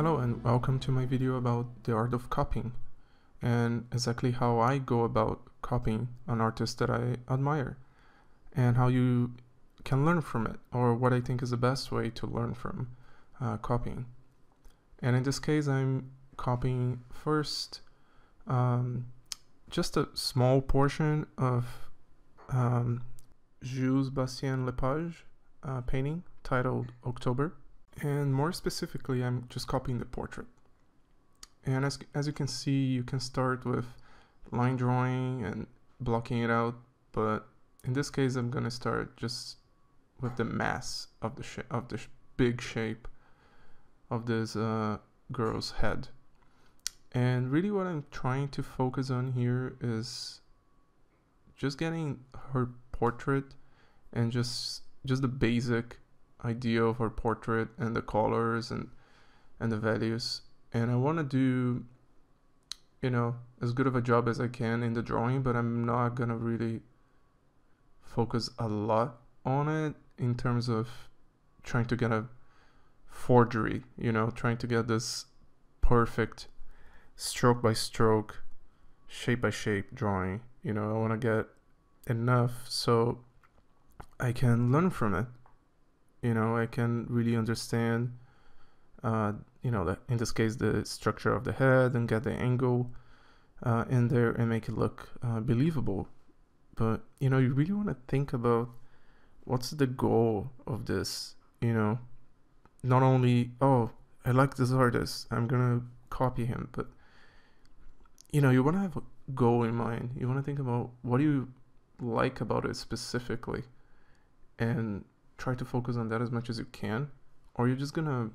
Hello and welcome to my video about the art of copying and exactly how I go about copying an artist that I admire and how you can learn from it, or what I think is the best way to learn from copying. And in this case, I'm copying first just a small portion of Jules Bastien Lepage painting titled October. And more specifically, I'm just copying the portrait. And as you can see, you can start with line drawing and blocking it out, but in this case I'm gonna start just with the mass of the big shape of this girl's head. And really what I'm trying to focus on here is just getting her portrait and just the basic idea of her portrait and the colors and the values. And I want to do, as good of a job as I can in the drawing, but I'm not gonna really focus a lot on it in terms of trying to get a forgery, trying to get this perfect stroke by stroke, shape by shape drawing. I want to get enough so I can learn from it. I can really understand, that in this case, the structure of the head and get the angle in there and make it look believable. But, you really want to think about what's the goal of this, not only, oh, I like this artist, I'm going to copy him, but, you want to have a goal in mind. You want to think about what do you like about it specifically and try to focus on that as much as you can, or you're just gonna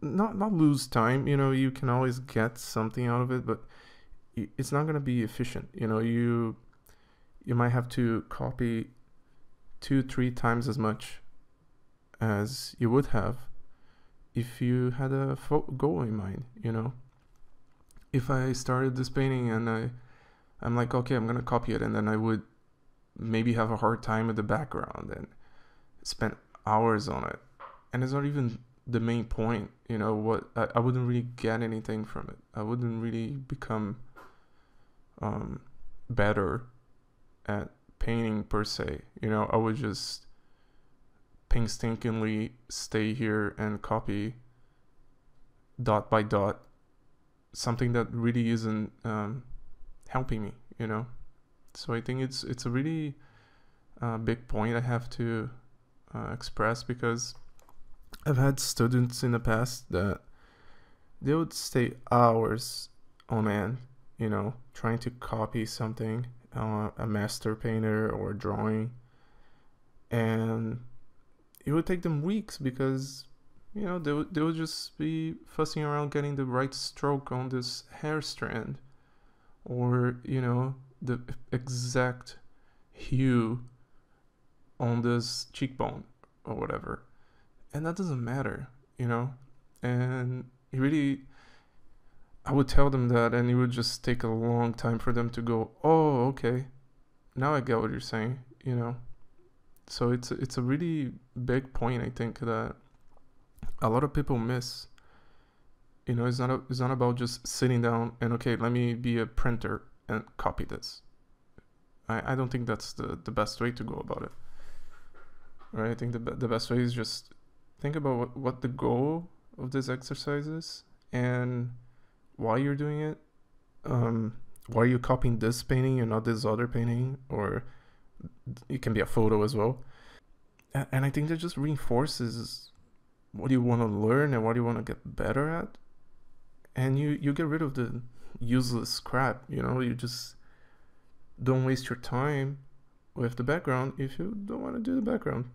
not lose time. You can always get something out of it, but it's not gonna be efficient. You might have to copy 2-3 times as much as you would have if you had a goal in mind. If I started this painting and I'm like, okay, I'm gonna copy it, and then I would maybe have a hard time with the background and spend hours on it, and it's not even the main point. What I wouldn't really get anything from it. I wouldn't really become better at painting per se. I would just painstakingly stay here and copy dot by dot something that really isn't helping me. So I think it's a really big point I have to express, because I've had students in the past that they would stay hours on end, trying to copy something, a master painter or drawing, and it would take them weeks because they would just be fussing around getting the right stroke on this hair strand, or the exact hue on this cheekbone or whatever, and that doesn't matter. And I would tell them that, and it would just take a long time for them to go, oh, okay, now I get what you're saying. So it's a really big point, I think, that a lot of people miss. It's not about just sitting down and, okay, let me be a printer and copy this. I don't think that's the best way to go about it. Right? I think the best way is just think about what the goal of this exercise is and why you're doing it. Why are you copying this painting and not this other painting? Or it can be a photo as well. And I think that just reinforces what you want to learn and what you want to get better at. And you get rid of the useless crap. You just don't waste your time with the background if you don't want to do the background.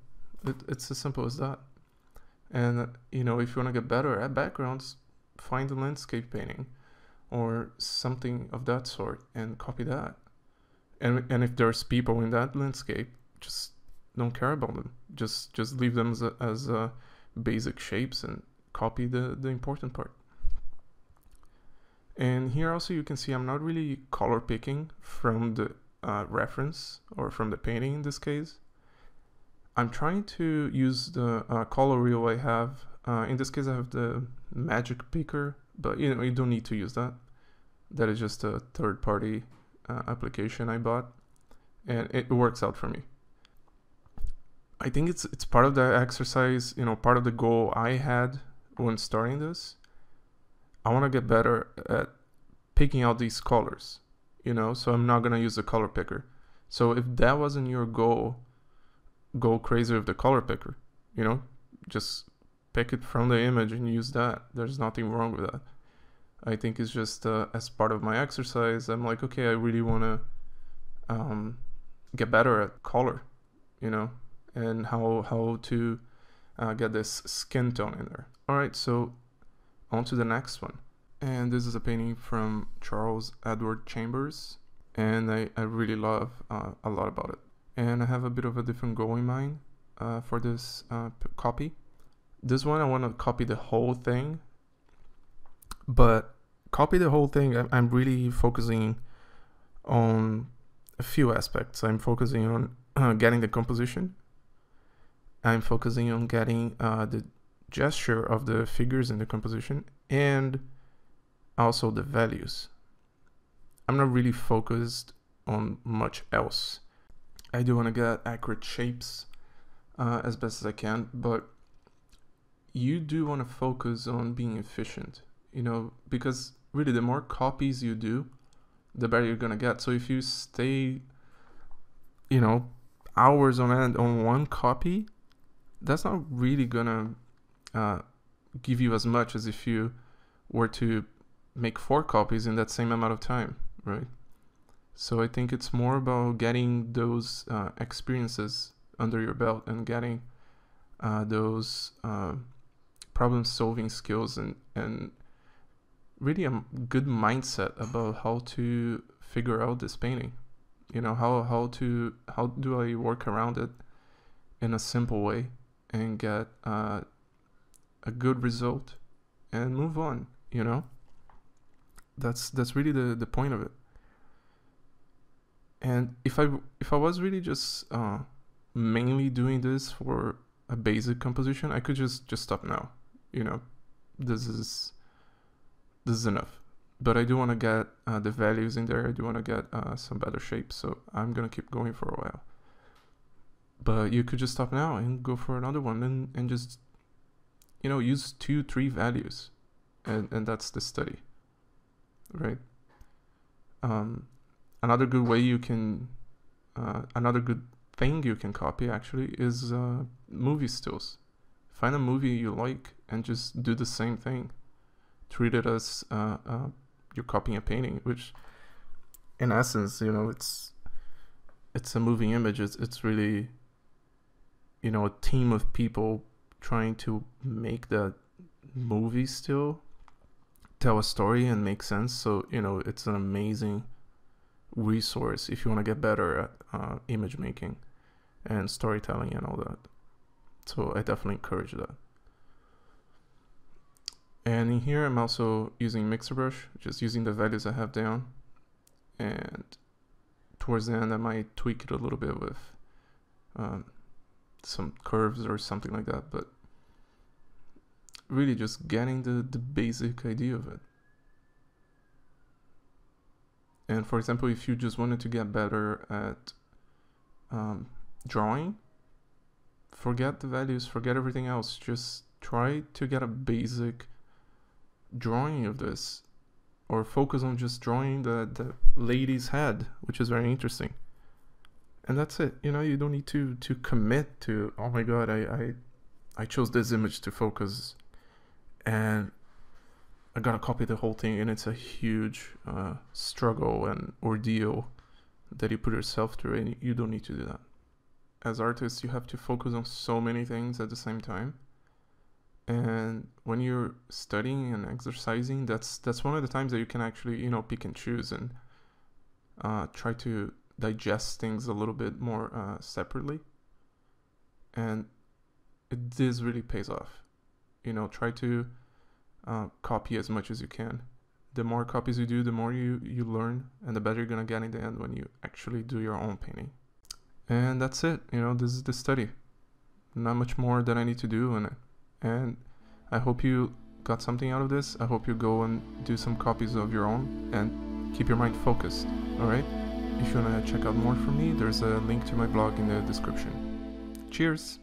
It's as simple as that. And if you want to get better at backgrounds, find a landscape painting or something of that sort and copy that. And if there's people in that landscape, just don't care about them. Just leave them as basic shapes and copy the important part. And here also you can see I'm not really color picking from the reference or from the painting in this case. I'm trying to use the color wheel I have In this case I have the magic picker, but you know, you don't need to use that. That is just a third-party application I bought, and it works out for me. I think it's part of the exercise, you know, part of the goal I had when starting this. I want to get better at picking out these colors, you know, so I'm not going to use the color picker. So if that wasn't your goal, go crazy with the color picker, you know, just pick it from the image and use that. There's nothing wrong with that. I think it's just as part of my exercise, I'm like, okay, I really want to get better at color, you know, and how to get this skin tone in there. All right, so on to the next one. And this is a painting from Charles Edward Chambers, and I really love a lot about it. And I have a bit of a different goal in mind for this copy. This one I want to copy the whole thing, but copy the whole thing, I'm really focusing on a few aspects. I'm focusing on getting the composition. I'm focusing on getting the gesture of the figures in the composition, and also the values. I'm not really focused on much else. I do want to get accurate shapes as best as I can, but you do want to focus on being efficient, you know, because really the more copies you do, the better you're gonna get. So if you stay, you know, hours on end on one copy, that's not really gonna give you as much as if you were to make 4 copies in that same amount of time, right? So I think it's more about getting those experiences under your belt and getting those problem-solving skills and really a good mindset about how to figure out this painting. You know, how do I work around it in a simple way and get a good result and move on, you know? That's really the point of it. And if I was really just mainly doing this for a basic composition, I could just stop now. You know, this is enough. But I do want to get the values in there. I do want to get some better shapes. So I'm gonna keep going for a while. But you could just stop now and go for another one and just, you know, use 2-3 values, and that's the study, right? Another good way you can, another good thing you can copy actually is movie stills. Find a movie you like and just do the same thing. Treat it as you're copying a painting, which in essence, you know, it's a moving image. It's really, you know, a team of people trying to make that movie still tell a story and make sense. So, you know, it's an amazing resource if you want to get better at image making and storytelling and all that. So I definitely encourage that. And in here I'm also using mixer brush, just using the values I have down, and towards the end I might tweak it a little bit with some curves or something like that, but really just getting the basic idea of it. And for example, if you just wanted to get better at drawing, forget the values, forget everything else, just try to get a basic drawing of this, or focus on just drawing the lady's head, which is very interesting. And that's it. You know, you don't need to commit to, oh my god, I chose this image to focus and I gotta copy the whole thing, and it's a huge struggle and ordeal that you put yourself through, and you don't need to do that. As artists, you have to focus on so many things at the same time. And when you're studying and exercising, that's one of the times that you can actually, you know, pick and choose and try to digest things a little bit more separately. And this really pays off. You know, try to copy as much as you can. The more copies you do, the more you learn, and the better you're gonna get in the end when you actually do your own painting. And that's it. You know, this is the study. Not much more that I need to do, and I hope you got something out of this. I hope you go and do some copies of your own and keep your mind focused, alright? If you want to check out more from me, there's a link to my blog in the description. Cheers!